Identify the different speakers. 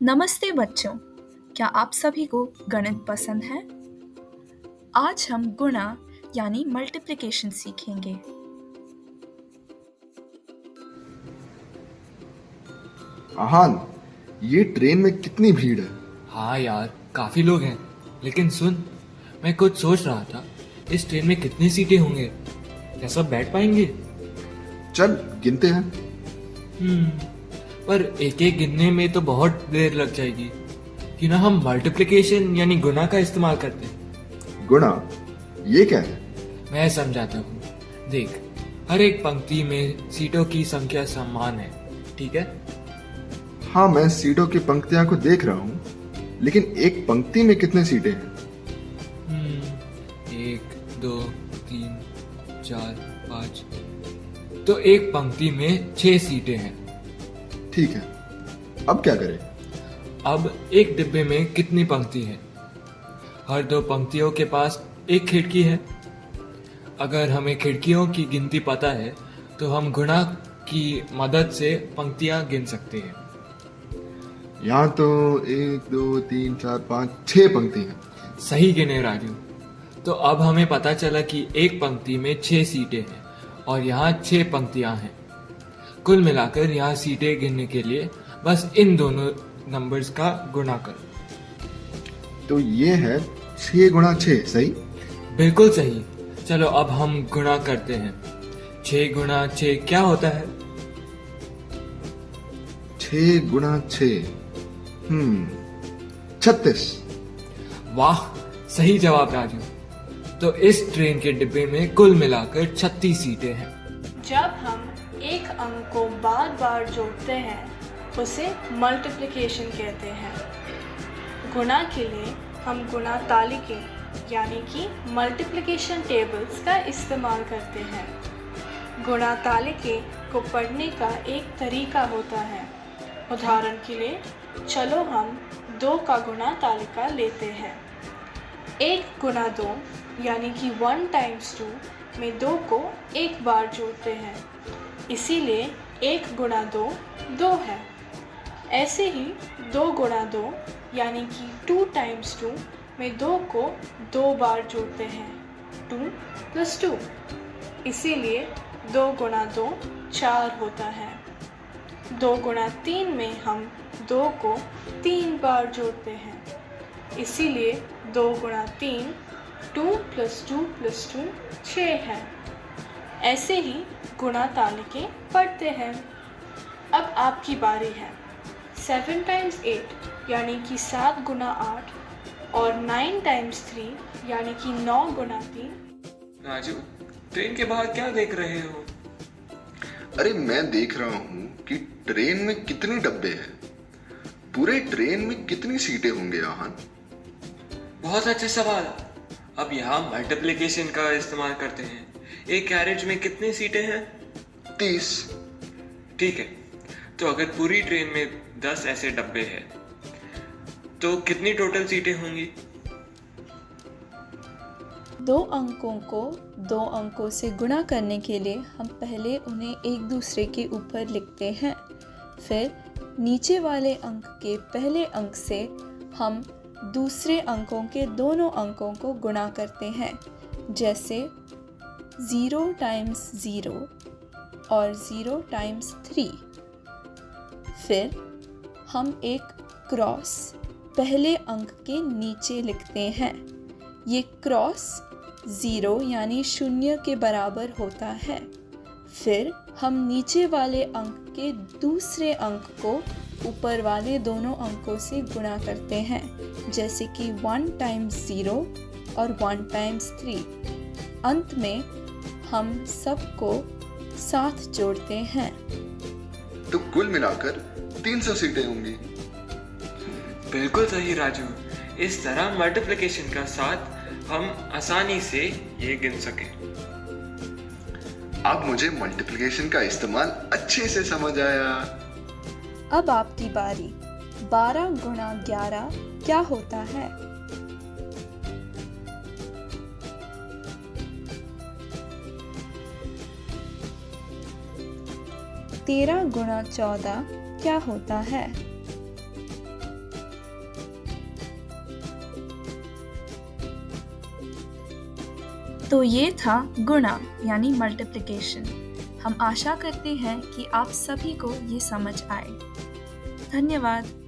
Speaker 1: नमस्ते बच्चों, क्या आप सभी को गणित पसंद है? आज हम गुणा यानी मल्टीप्लिकेशन सीखेंगे।
Speaker 2: आहान, ये ट्रेन में कितनी भीड़ है।
Speaker 3: हाँ यार, काफी लोग हैं। लेकिन सुन, मैं कुछ सोच रहा था, इस ट्रेन में कितनी सीटें होंगे? क्या सब बैठ पाएंगे?
Speaker 2: चल गिनते हैं।
Speaker 3: पर एक एक गिनने में तो बहुत देर लग जाएगी। कि ना हम मल्टीप्लिकेशन यानी गुना का इस्तेमाल करते हैं।
Speaker 2: गुणा, ये क्या है?
Speaker 3: मैं समझाता हूँ। देख, हर एक पंक्ति में सीटों की संख्या समान है, ठीक है?
Speaker 2: हाँ, मैं सीटों की पंक्तियां को देख रहा हूँ, लेकिन एक पंक्ति में कितने सीटें हैं?
Speaker 3: 1 2 3 4 5। तो एक पंक्ति में 6 सीटें हैं।
Speaker 2: ठीक है, अब क्या करें?
Speaker 3: अब एक डिब्बे में कितनी पंक्ति है? हर दो पंक्तियों के पास एक खिड़की है। अगर हमें खिड़कियों की गिनती पता है तो हम गुणा की मदद से पंक्तियां गिन सकते हैं।
Speaker 2: यहाँ तो 1 2 3 4 5 6 पंक्ति हैं।
Speaker 3: सही गिने राजू। तो अब हमें पता चला कि एक पंक्ति में 6 सीटें हैं और यहाँ 6 पंक्तियां हैं। कुल मिलाकर यहाँ सीटें गिनने के लिए बस इन दोनों नंबर्स का गुणा करो।
Speaker 2: तो ये है 6 गुणा 6, सही?
Speaker 3: बिल्कुल सही। चलो अब हम गुणा करते हैं। 6 गुणा 6 क्या होता है?
Speaker 2: 6 गुणा 6 36।
Speaker 3: वाह, सही जवाब राजू। तो इस ट्रेन के डिब्बे में कुल मिलाकर 36 सीटें हैं।
Speaker 4: जब हम एक अंक को बार बार जोड़ते हैं उसे मल्टीप्लिकेशन कहते हैं। गुणा के लिए हम गुणा तालिके यानी कि मल्टीप्लिकेशन टेबल्स का इस्तेमाल करते हैं। गुणा तालिके को पढ़ने का एक तरीका होता है। उदाहरण के लिए चलो हम 2 का गुणा तालिका लेते हैं। 1 गुणा 2 यानी कि 1 टाइम्स 2 में 2 को एक बार जोड़ते हैं, इसीलिए 1 गुणा 2 2 है। ऐसे ही 2 गुणा 2 यानी कि 2 टाइम्स 2 में 2 को 2 बार जोड़ते हैं, 2 + 2, इसीलिए 2 गुणा 2 4 होता है। 2 गुणा 3 में हम 2 को 3 बार जोड़ते हैं, इसीलिए 2 गुणा 3 2 + 2 + 2 6 है। ऐसे ही गुणा तालिके पढ़ते हैं। अब आपकी बारी है। 7 टाइम्स 8 यानी कि 7 गुना 8 और 9 टाइम्स 3 यानी कि 9 गुना 3।
Speaker 3: राजू, ट्रेन के बाहर क्या देख रहे हो?
Speaker 2: अरे, मैं देख रहा हूँ कि ट्रेन में कितने डब्बे हैं। पूरे ट्रेन में कितनी सीटें होंगे आहान?
Speaker 3: बहुत अच्छा सवाल। अब यहाँ मल्टीप्लिकेशन का इस्तेमाल करते हैं। एक कैरेज में कितनी सीटें हैं?
Speaker 2: 30।
Speaker 3: ठीक है, तो अगर पूरी ट्रेन में 10 ऐसे डब्बे हैं तो कितनी टोटल सीटें होंगी?
Speaker 1: 2 अंकों को 2 अंकों से गुणा करने के लिए हम पहले उन्हें एक दूसरे के ऊपर लिखते हैं। फिर नीचे वाले अंक के पहले अंक से हम दूसरे अंकों के दोनों अंकों को गुणा करते हैं, जैसे 0 टाइम्स 0 और 0 टाइम्स 3। फिर हम एक क्रॉस पहले अंक के नीचे लिखते हैं। ये क्रॉस 0 यानी 0 के बराबर होता है। फिर हम नीचे वाले अंक के दूसरे अंक को ऊपर वाले दोनों अंकों से गुणा करते हैं, जैसे कि 1 टाइम्स 0 और 1 टाइम्स 3। अंत में हम सबको साथ जोड़ते हैं।
Speaker 2: तो कुल मिलाकर 300 सीटें होंगी।
Speaker 3: बिल्कुल सही राजू। इस तरह मल्टीप्लिकेशन का साथ हम आसानी से ये गिन सकें।
Speaker 2: अब मुझे मल्टीप्लिकेशन का इस्तेमाल अच्छे से समझ आया।
Speaker 1: अब आपकी बारी। 12 गुणा 11 क्या होता है? 13 गुणा 14 क्या होता है? तो ये था गुणा यानी मल्टीप्लिकेशन। हम आशा करते हैं कि आप सभी को ये समझ आए। धन्यवाद।